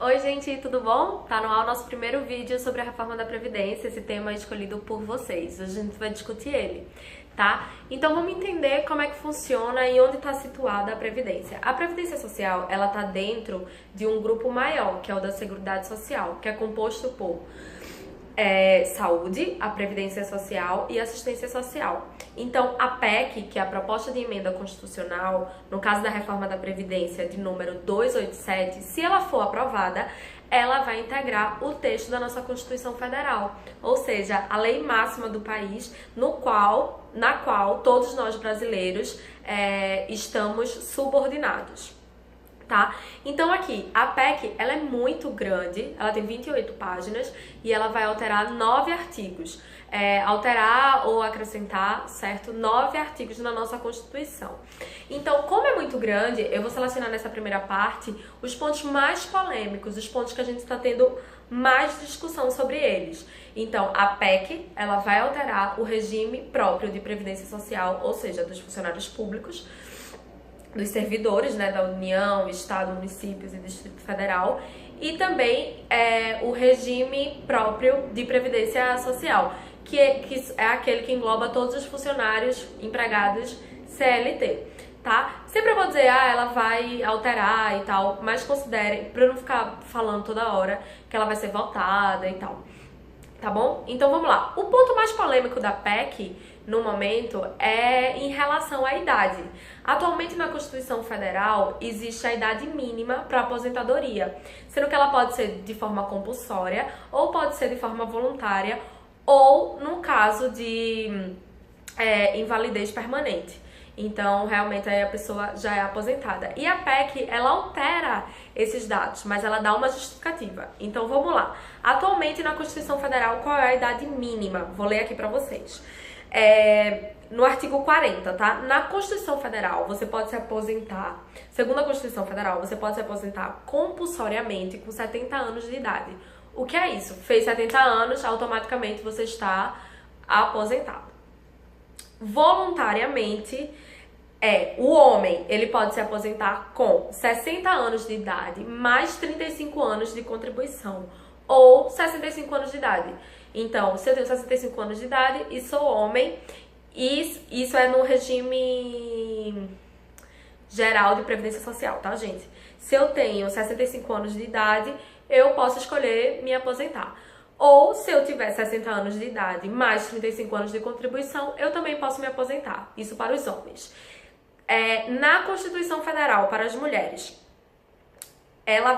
Oi gente, tudo bom? Tá no ar o nosso primeiro vídeo sobre a reforma da Previdência, esse tema é escolhido por vocês. Hoje a gente vai discutir ele, tá? Então vamos entender como é que funciona e onde está situada a Previdência. A Previdência Social, ela tá dentro de um grupo maior, que é o da Seguridade Social, que é composto por saúde, a Previdência Social e assistência social. Então, a PEC, que é a Proposta de Emenda Constitucional, no caso da reforma da Previdência de número 287, se ela for aprovada, ela vai integrar o texto da nossa Constituição Federal, ou seja, a lei máxima do país, na qual todos nós brasileiros estamos subordinados. Tá? Então aqui, a PEC, ela é muito grande, ela tem 28 páginas e ela vai alterar 9 artigos. Alterar ou acrescentar, certo? 9 artigos na nossa Constituição. Então, como é muito grande, eu vou selecionar nessa primeira parte os pontos mais polêmicos, os pontos que a gente está tendo mais discussão sobre eles. Então, a PEC, ela vai alterar o regime próprio de previdência social, ou seja, dos funcionários públicos, dos servidores, né, da União, Estado, municípios e Distrito Federal, e também o regime próprio de previdência social, que é aquele que engloba todos os funcionários empregados CLT, tá? Sempre eu vou dizer, ela vai alterar e tal, mas considere, pra eu não ficar falando toda hora, que ela vai ser votada e tal, tá bom? Então vamos lá. O ponto mais polêmico da PEC, no momento, é em relação à idade. Atualmente na Constituição Federal existe a idade mínima para aposentadoria, sendo que ela pode ser de forma compulsória ou pode ser de forma voluntária ou no caso de invalidez permanente. Então, realmente, aí a pessoa já é aposentada. E a PEC, ela altera esses dados, mas ela dá uma justificativa. Então, vamos lá. Atualmente, na Constituição Federal, qual é a idade mínima? Vou ler aqui para vocês. No artigo 40, tá? Na Constituição Federal, você pode se aposentar, segundo a Constituição Federal, você pode se aposentar compulsoriamente com 70 anos de idade. O que é isso? Fez 70 anos, automaticamente você está aposentado. Voluntariamente, o homem, ele pode se aposentar com 60 anos de idade, mais 35 anos de contribuição, ou 65 anos de idade. Então, se eu tenho 65 anos de idade e sou homem, isso é no regime geral de previdência social, tá, gente? Se eu tenho 65 anos de idade, eu posso escolher me aposentar. Ou, se eu tiver 60 anos de idade mais 35 anos de contribuição, eu também posso me aposentar. Isso para os homens. Na Constituição Federal, para as mulheres, ela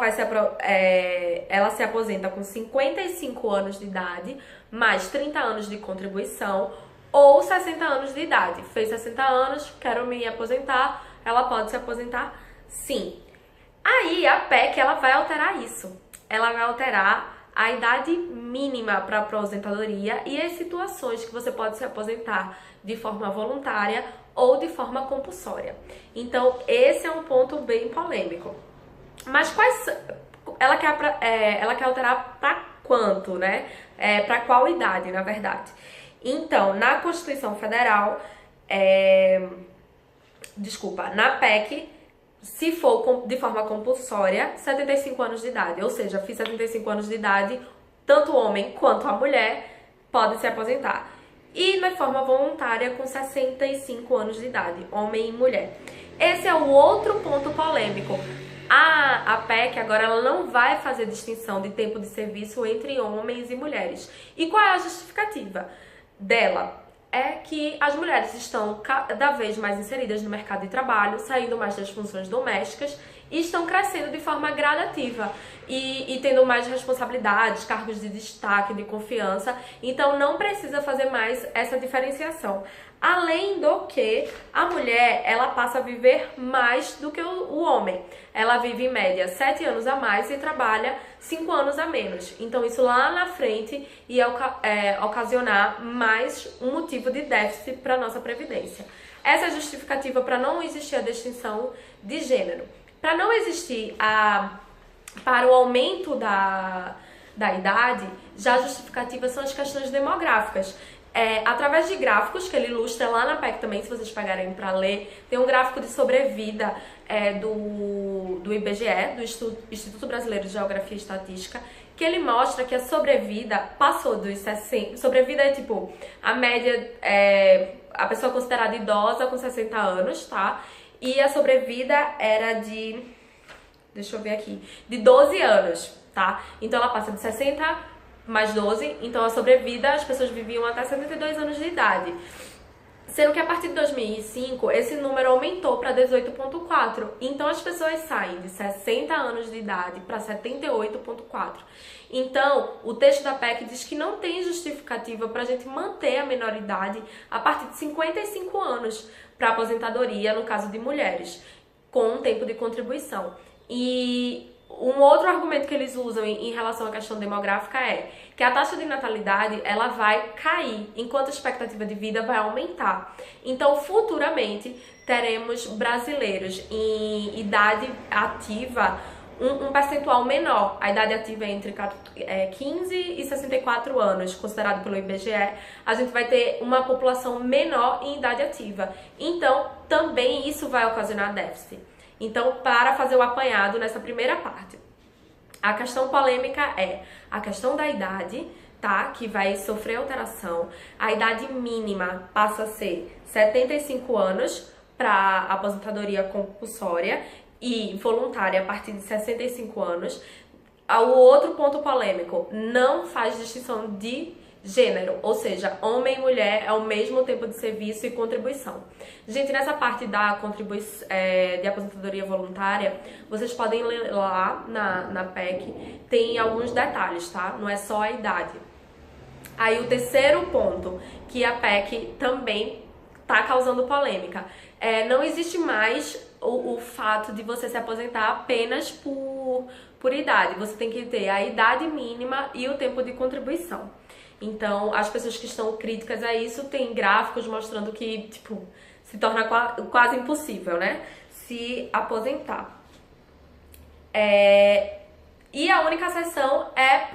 se aposenta com 55 anos de idade, mais 30 anos de contribuição, ou 60 anos de idade. Fez 60 anos, quero me aposentar, ela pode se aposentar sim. Aí a PEC, ela vai alterar isso. Ela vai alterar a idade mínima para aposentadoria e as situações que você pode se aposentar de forma voluntária ou de forma compulsória. Então, esse é um ponto bem polêmico. Mas ela quer alterar para quanto, né? Para qual idade, na verdade? Então, na Constituição Federal, na PEC, se for de forma compulsória, 75 anos de idade. Ou seja, fiz 75 anos de idade, tanto o homem quanto a mulher podem se aposentar. E na forma voluntária, com 65 anos de idade, homem e mulher. Esse é o outro ponto polêmico. A PEC agora ela não vai fazer distinção de tempo de serviço entre homens e mulheres. E qual é a justificativa dela? É que as mulheres estão cada vez mais inseridas no mercado de trabalho, saindo mais das funções domésticas e estão crescendo de forma gradativa e tendo mais responsabilidades, cargos de destaque, de confiança. Então não precisa fazer mais essa diferenciação. Além do que a mulher, ela passa a viver mais do que o homem. Ela vive em média 7 anos a mais e trabalha 5 anos a menos. Então isso lá na frente ia ocasionar mais um motivo de déficit para a nossa previdência. Essa é a justificativa para não existir a distinção de gênero. Para não existir para o aumento da idade, já a justificativa são as questões demográficas. através de gráficos que ele ilustra lá na PEC também, se vocês pegarem para ler. Tem um gráfico de sobrevida do IBGE, do Instituto Brasileiro de Geografia e Estatística, que ele mostra que a sobrevida passou dos 60... Sobrevida é tipo a média, a pessoa considerada idosa com 60 anos, tá? E a sobrevida era de... Deixa eu ver aqui. De 12 anos, tá? Então ela passa de 60 mais 12, então a sobrevida, as pessoas viviam até 72 anos de idade. Sendo que a partir de 2005, esse número aumentou para 18,4. Então as pessoas saem de 60 anos de idade para 78,4. Então, o texto da PEC diz que não tem justificativa para a gente manter a menoridade a partir de 55 anos para aposentadoria, no caso de mulheres, com um tempo de contribuição. E um outro argumento que eles usam em relação à questão demográfica é que a taxa de natalidade ela vai cair, enquanto a expectativa de vida vai aumentar. Então, futuramente, teremos brasileiros em idade ativa um percentual menor. A idade ativa é entre 15 e 64 anos, considerado pelo IBGE. A gente vai ter uma população menor em idade ativa. Então, também isso vai ocasionar déficit. Então, para fazer o apanhado nessa primeira parte, a questão polêmica é a questão da idade, tá? Que vai sofrer alteração. A idade mínima passa a ser 75 anos para aposentadoria compulsória e voluntária a partir de 65 anos. O outro ponto polêmico, não faz distinção de gênero, ou seja, homem e mulher é o mesmo tempo de serviço e contribuição. Gente, nessa parte da de aposentadoria voluntária, vocês podem ler lá na PEC, tem alguns detalhes, tá? Não é só a idade. Aí o terceiro ponto, que a PEC também tá causando polêmica, não existe mais o fato de você se aposentar apenas por idade. Você tem que ter a idade mínima e o tempo de contribuição. Então, as pessoas que estão críticas a isso têm gráficos mostrando que, tipo, se torna quase impossível, né? Se aposentar. E a única exceção é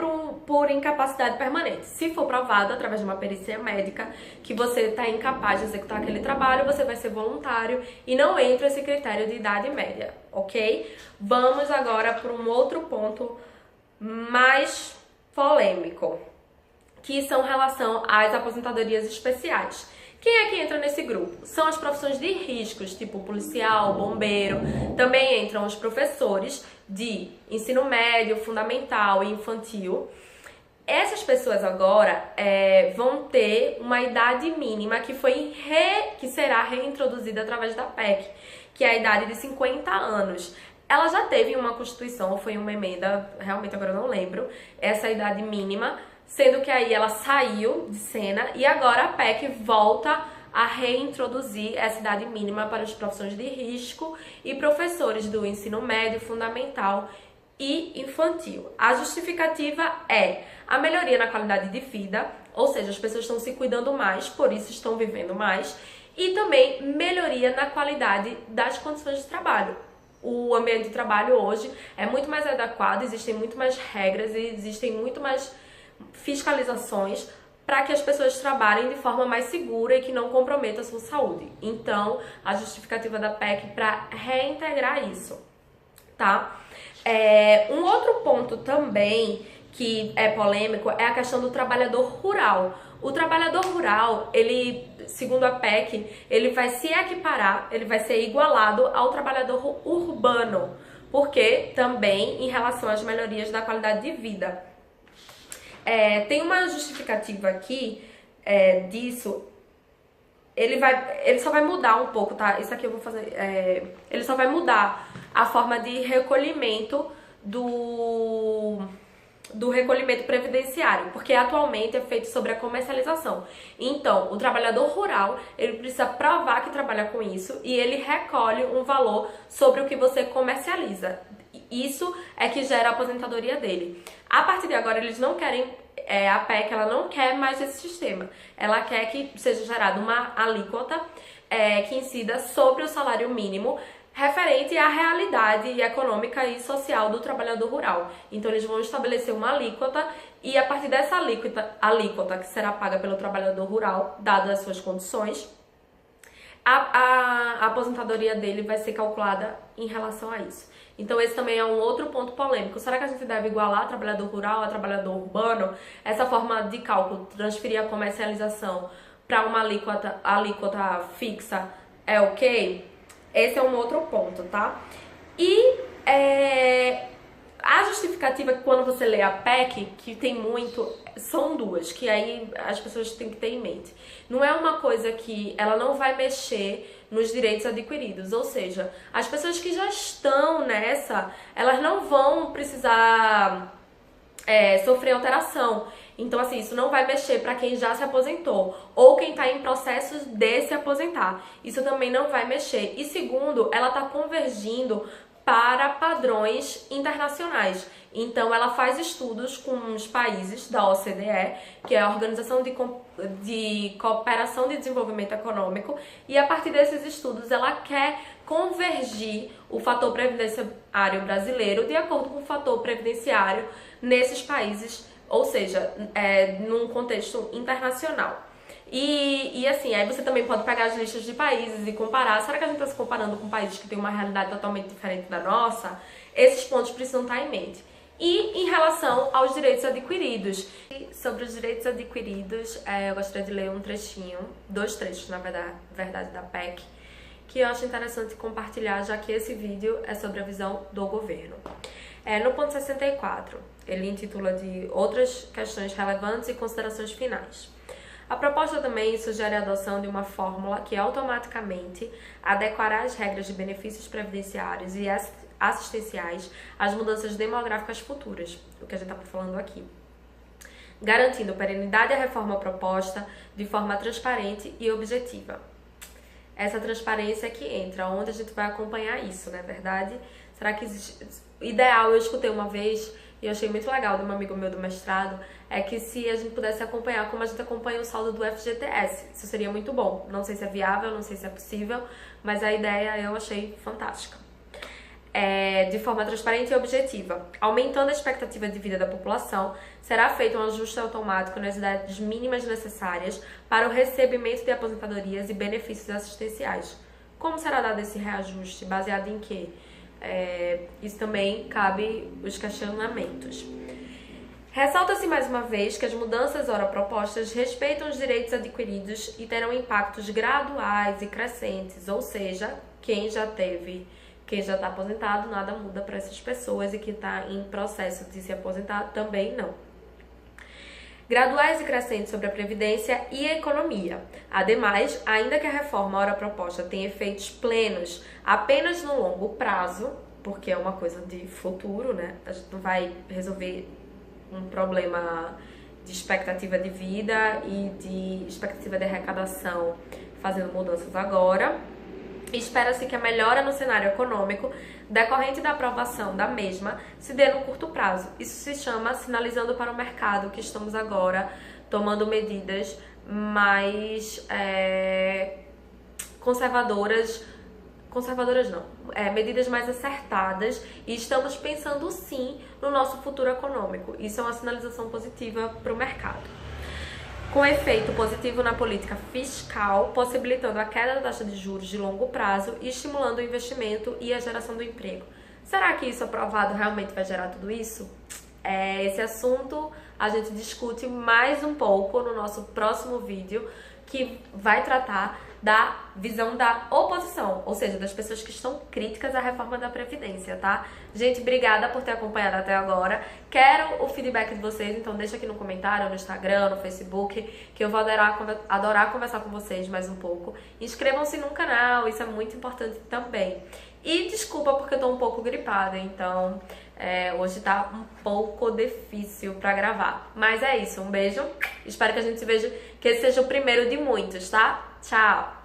por incapacidade permanente. Se for provado através de uma perícia médica que você está incapaz de executar aquele trabalho, você vai ser voluntário e não entra esse critério de idade média, ok? Vamos agora para um outro ponto mais polêmico, que são em relação às aposentadorias especiais. Quem é que entra nesse grupo? São as profissões de riscos, tipo policial, bombeiro. Também entram os professores de ensino médio, fundamental e infantil. Essas pessoas agora vão ter uma idade mínima que será reintroduzida através da PEC, que é a idade de 50 anos. Ela já teve uma Constituição, ou foi uma emenda, realmente agora eu não lembro, essa idade mínima, sendo que aí ela saiu de cena e agora a PEC volta a reintroduzir essa idade mínima para as profissões de risco e professores do ensino médio, fundamental e infantil. A justificativa é a melhoria na qualidade de vida, ou seja, as pessoas estão se cuidando mais, por isso estão vivendo mais, e também melhoria na qualidade das condições de trabalho. O ambiente de trabalho hoje é muito mais adequado, existem muito mais regras e existem muito mais fiscalizações para que as pessoas trabalhem de forma mais segura e que não comprometa a sua saúde. Então, a justificativa da PEC para reintegrar isso, tá? Um outro ponto também que é polêmico é a questão do trabalhador rural. O trabalhador rural, ele, segundo a PEC, ele vai se equiparar, ele vai ser igualado ao trabalhador urbano, porque também em relação às melhorias da qualidade de vida. Tem uma justificativa aqui disso. Ele só vai mudar um pouco, tá? Isso aqui eu vou fazer. Ele só vai mudar a forma de recolhimento do recolhimento previdenciário, porque atualmente é feito sobre a comercialização. Então, o trabalhador rural, ele precisa provar que trabalha com isso e ele recolhe um valor sobre o que você comercializa. Isso é que gera a aposentadoria dele. A partir de agora, eles não querem, a PEC, ela não quer mais esse sistema. Ela quer que seja gerada uma alíquota que incida sobre o salário mínimo, referente à realidade econômica e social do trabalhador rural. Então eles vão estabelecer uma alíquota e a partir dessa alíquota que será paga pelo trabalhador rural, dadas as suas condições, a aposentadoria dele vai ser calculada em relação a isso. Então esse também é um outro ponto polêmico. Será que a gente deve igualar trabalhador rural a trabalhador urbano? Essa forma de cálculo, transferir a comercialização para uma alíquota fixa é ok? Esse é um outro ponto, tá? E a justificativa quando você lê a PEC, que tem muito, são duas, que aí as pessoas têm que ter em mente. Não é uma coisa que ela não vai mexer nos direitos adquiridos, ou seja, as pessoas que já estão nessa, elas não vão precisar sofrer alteração. Então, assim, isso não vai mexer para quem já se aposentou ou quem está em processos de se aposentar. Isso também não vai mexer. E segundo, ela está convergindo para padrões internacionais. Então, ela faz estudos com os países da OCDE, que é a Organização de Cooperação de Desenvolvimento Econômico, e a partir desses estudos ela quer convergir o fator previdenciário brasileiro de acordo com o fator previdenciário nesses países, ou seja, num contexto internacional. E assim, aí você também pode pegar as listas de países e comparar. Será que a gente está se comparando com países que têm uma realidade totalmente diferente da nossa? Esses pontos precisam estar em mente. E em relação aos direitos adquiridos. Sobre os direitos adquiridos, eu gostaria de ler um trechinho, 2 trechos, na verdade, da PEC, que eu acho interessante compartilhar, já que esse vídeo é sobre a visão do governo. No ponto 64, ele intitula de Outras questões relevantes e considerações finais. A proposta também sugere a adoção de uma fórmula que automaticamente adequará as regras de benefícios previdenciários e assistenciais às mudanças demográficas futuras, o que a gente está falando aqui, garantindo perenidade à reforma proposta de forma transparente e objetiva. Essa transparência que entra, onde a gente vai acompanhar isso, não é verdade? Será que existe... Ideal, eu escutei uma vez e eu achei muito legal de um amigo meu do mestrado, é que se a gente pudesse acompanhar como a gente acompanha o saldo do FGTS, isso seria muito bom. Não sei se é viável, não sei se é possível, mas a ideia eu achei fantástica. De forma transparente e objetiva. Aumentando a expectativa de vida da população, será feito um ajuste automático nas idades mínimas necessárias para o recebimento de aposentadorias e benefícios assistenciais. Como será dado esse reajuste? Baseado em quê? Isso também cabe os questionamentos. Ressalta-se mais uma vez que as mudanças ora propostas respeitam os direitos adquiridos e terão impactos graduais e crescentes, ou seja, quem já está aposentado, nada muda para essas pessoas, e quem está em processo de se aposentar também não. Graduais e crescentes sobre a Previdência e a economia. Ademais, ainda que a reforma ora proposta tenha efeitos plenos apenas no longo prazo, porque é uma coisa de futuro, né? A gente não vai resolver um problema de expectativa de vida e de expectativa de arrecadação fazendo mudanças agora. Espera-se que a melhora no cenário econômico decorrente da aprovação da mesma se dê no curto prazo. Isso se chama sinalizando para o mercado que estamos agora tomando medidas mais medidas mais acertadas, e estamos pensando sim no nosso futuro econômico. Isso é uma sinalização positiva para o mercado. Com efeito positivo na política fiscal, possibilitando a queda da taxa de juros de longo prazo e estimulando o investimento e a geração do emprego. Será que isso aprovado realmente vai gerar tudo isso? Esse assunto a gente discute mais um pouco no nosso próximo vídeo, que vai tratar da visão da oposição, ou seja, das pessoas que estão críticas à reforma da Previdência, tá? Gente, obrigada por ter acompanhado até agora. Quero o feedback de vocês, então deixa aqui no comentário, no Instagram, no Facebook, que eu vou adorar conversar com vocês mais um pouco. Inscrevam-se no canal, isso é muito importante também. E desculpa porque eu tô um pouco gripada, então hoje tá um pouco difícil pra gravar. Mas é isso, um beijo, espero que a gente se veja, que esse seja o primeiro de muitos, tá? Tchau!